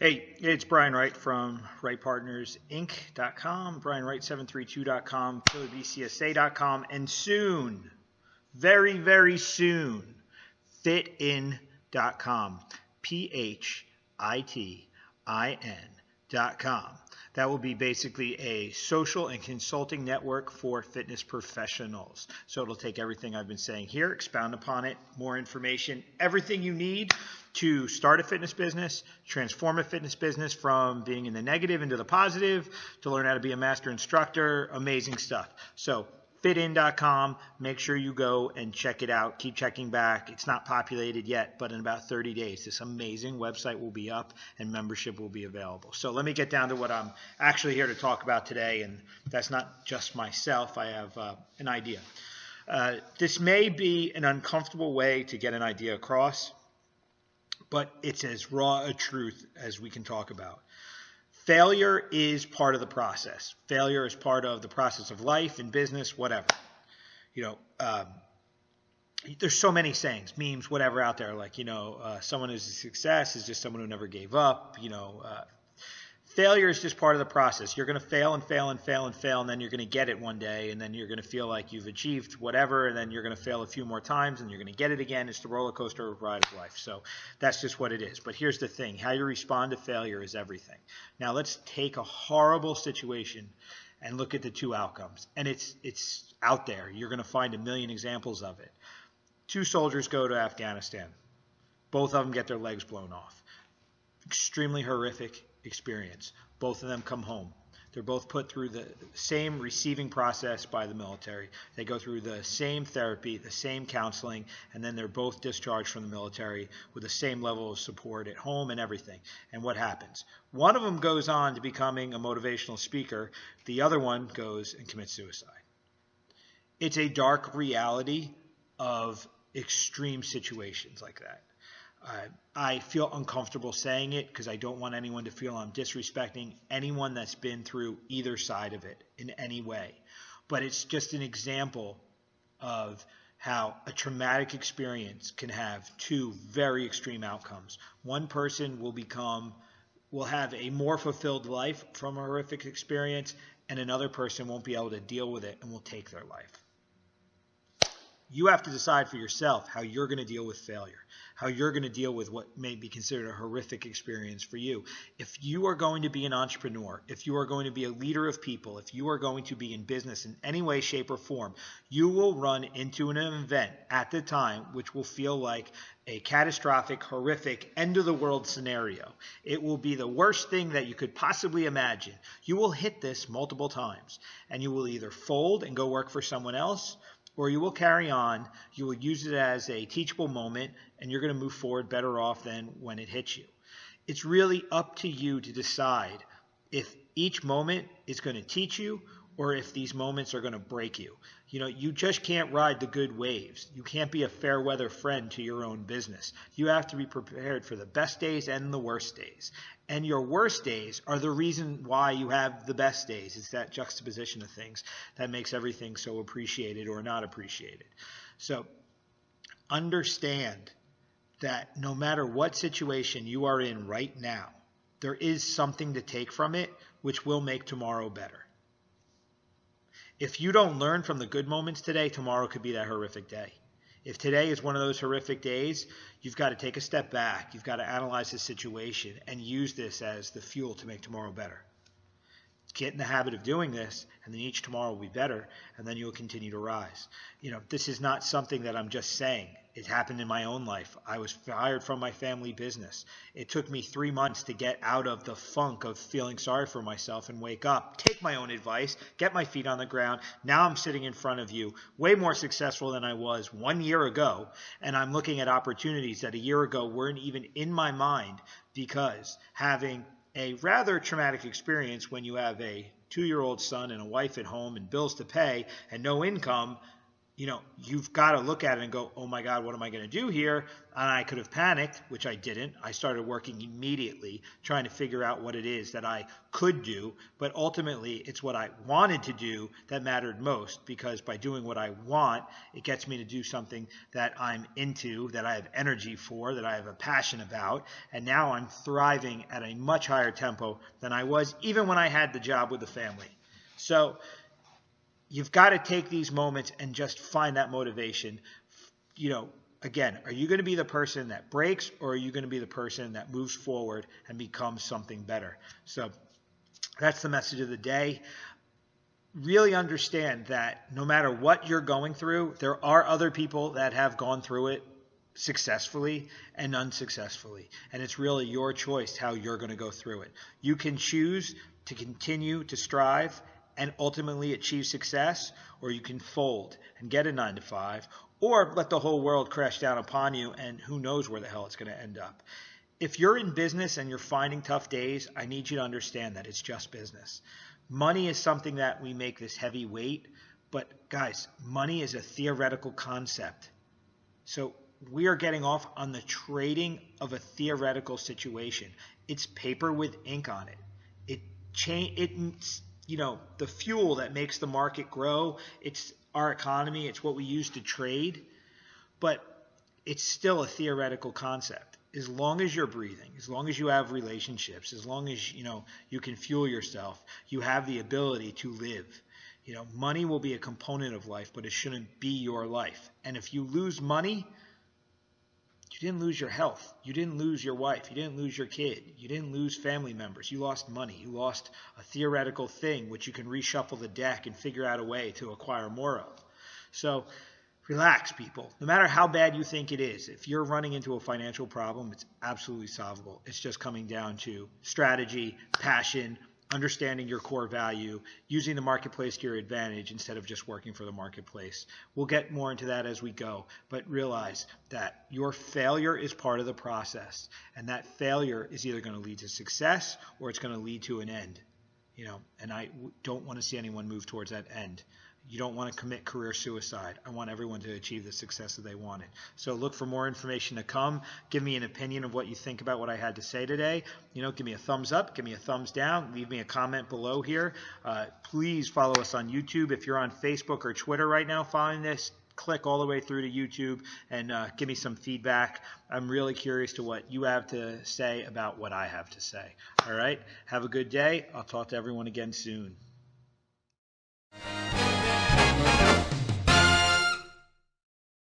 Hey, it's Brian Wright from WrightPartnersInc.com, BrianWright732.com, PhillyBCSA.com, and soon, very, very soon, FitIn.com, PHITIN.com. That will be basically a social and consulting network for fitness professionals. So it'll take everything I've been saying here, expound upon it, more information, everything you need to start a fitness business, transform a fitness business from being in the negative into the positive, to learn how to be a master instructor, amazing stuff. So fitin.com, make sure you go and check it out. Keep checking back. It's not populated yet, but in about 30 days, this amazing website will be up and membership will be available. So let me get down to what I'm actually here to talk about today, and that's not just myself. I have an idea. This may be an uncomfortable way to get an idea across, but it's as raw a truth as we can talk about. Failure is part of the process. Failure is part of the process of life and business, whatever. There's so many sayings, memes, whatever out there. Like, someone who's a success is just someone who never gave up. Failure is just part of the process. You're going to fail and fail and fail and fail, and then you're going to get it one day, and then you're going to feel like you've achieved whatever, and then you're going to fail a few more times, and you're going to get it again. It's the roller coaster ride of life. So that's just what it is. But here's the thing. How you respond to failure is everything. Now let's take a horrible situation and look at the two outcomes. And it's out there. You're going to find a million examples of it. Two soldiers go to Afghanistan. Both of them get their legs blown off. Extremely horrific experience. Both of them come home. They're both put through the same receiving process by the military. They go through the same therapy, the same counseling, and then they're both discharged from the military with the same level of support at home and everything. And what happens? One of them goes on to becoming a motivational speaker. The other one goes and commits suicide. It's a dark reality of extreme situations like that. I feel uncomfortable saying it because I don't want anyone to feel I'm disrespecting anyone that's been through either side of it in any way. But it's just an example of how a traumatic experience can have two very extreme outcomes. One person will have a more fulfilled life from a horrific experience, and another person won't be able to deal with it and will take their life. You have to decide for yourself how you're going to deal with failure, how you're going to deal with what may be considered a horrific experience for you. If you are going to be an entrepreneur, if you are going to be a leader of people, if you are going to be in business in any way, shape, or form, you will run into an event at the time which will feel like a catastrophic, horrific, end-of-the-world scenario. It will be the worst thing that you could possibly imagine. You will hit this multiple times, and you will either fold and go work for someone else, or you will carry on, you will use it as a teachable moment, and you're going to move forward better off than when it hits you. It's really up to you to decide if each moment is going to teach you or if these moments are going to break you. You just can't ride the good waves. You can't be a fair weather friend to your own business. You have to be prepared for the best days and the worst days. And your worst days are the reason why you have the best days. It's that juxtaposition of things that makes everything so appreciated or not appreciated. So understand that no matter what situation you are in right now, there is something to take from it which will make tomorrow better. If you don't learn from the good moments today, tomorrow could be that horrific day. If today is one of those horrific days, you've got to take a step back. You've got to analyze the situation and use this as the fuel to make tomorrow better. Get in the habit of doing this, and then each tomorrow will be better, and then you'll continue to rise. This is not something that I'm just saying. It happened in my own life. I was fired from my family business. It took me 3 months to get out of the funk of feeling sorry for myself and wake up, take my own advice, get my feet on the ground. Now I'm sitting in front of you, way more successful than I was 1 year ago, and I'm looking at opportunities that a year ago weren't even in my mind, because having a rather traumatic experience when you have a 2-year-old son and a wife at home and bills to pay and no income, you've got to look at it and go, oh my God, what am I going to do here? And I could have panicked, which I didn't. I started working immediately, trying to figure out what it is that I could do. But ultimately, it's what I wanted to do that mattered most, because by doing what I want, it gets me to do something that I'm into, that I have energy for, that I have a passion about. And now I'm thriving at a much higher tempo than I was even when I had the job with the family. So you've got to take these moments and just find that motivation. Again, are you going to be the person that breaks, or are you going to be the person that moves forward and becomes something better? So that's the message of the day. Really understand that no matter what you're going through, there are other people that have gone through it successfully and unsuccessfully. And it's really your choice how you're going to go through it. You can choose to continue to strive and ultimately achieve success, or you can fold and get a 9-to-5, or let the whole world crash down upon you, and who knows where the hell it's going to end up. If you're in business and you're finding tough days, I need you to understand that it's just business. Money is something that we make this heavy weight, but guys, money is a theoretical concept. So we are getting off on the trading of a theoretical situation. It's paper with ink on it. It's the fuel that makes the market grow. It's our economy. It's what we use to trade. But it's still a theoretical concept. As long as you're breathing, as long as you have relationships, as long as you can fuel yourself, you have the ability to live. Money will be a component of life, but it shouldn't be your life. And if you lose money, you didn't lose your health. You didn't lose your wife. You didn't lose your kid. You didn't lose family members. You lost money. You lost a theoretical thing which you can reshuffle the deck and figure out a way to acquire more of. So relax, people. No matter how bad you think it is, if you're running into a financial problem, it's absolutely solvable. It's just coming down to strategy, passion, understanding your core value, using the marketplace to your advantage instead of just working for the marketplace. We'll get more into that as we go, but realize that your failure is part of the process, and that failure is either going to lead to success or it's going to lead to an end. And I don't want to see anyone move towards that end. You don't want to commit career suicide. I want everyone to achieve the success that they wanted. So look for more information to come. Give me an opinion of what you think about what I had to say today. Give me a thumbs up. Give me a thumbs down. Leave me a comment below here. Please follow us on YouTube. If you're on Facebook or Twitter right now following this, click all the way through to YouTube and give me some feedback. I'm really curious to what you have to say about what I have to say. All right. Have a good day. I'll talk to everyone again soon.